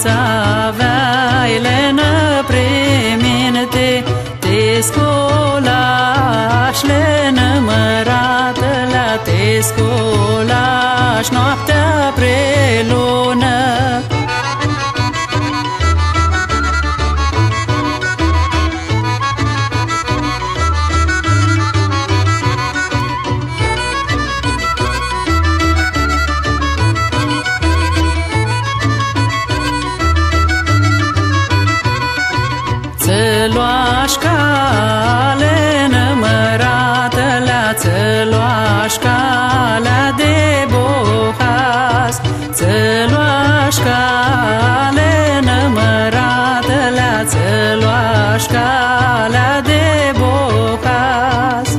aveile nă premine te scolaș le numărată la te scolaș noaptea prelună. Țăloașcale numărată la țăloașcala de bohas, țăloașcale numărată la țăloașcala de bohas.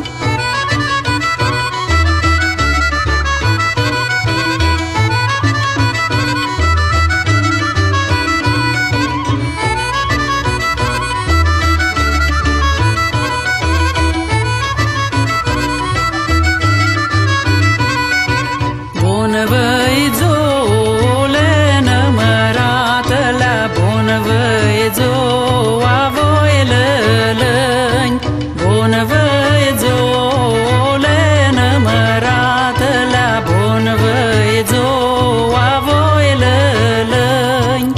Bunăvăițule numărată la bunăvăițoa voi lălăni, bunăvăițule numărată la bunăvăițoa voi lălăni.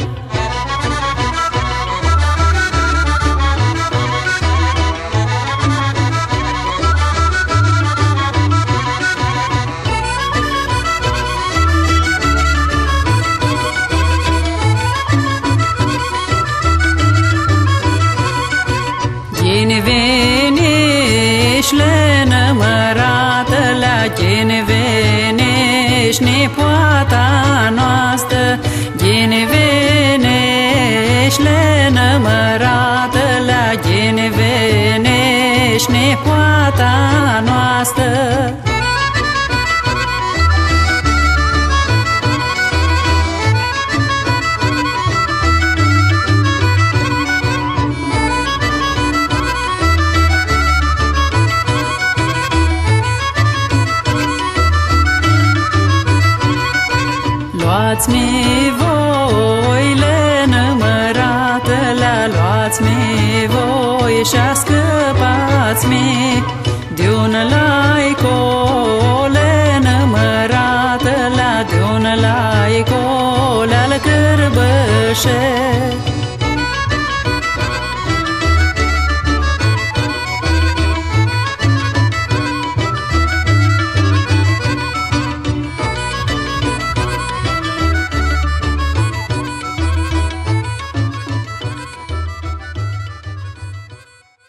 Cine venești le numărată la cine venești nepoata noastră, cine venești le numărată la cine venești nepoata noastră. Luați-mi voile numărată la luați-mi voi și-a scăpați-mi de un laicole numărată la de un laicole al cârbășe.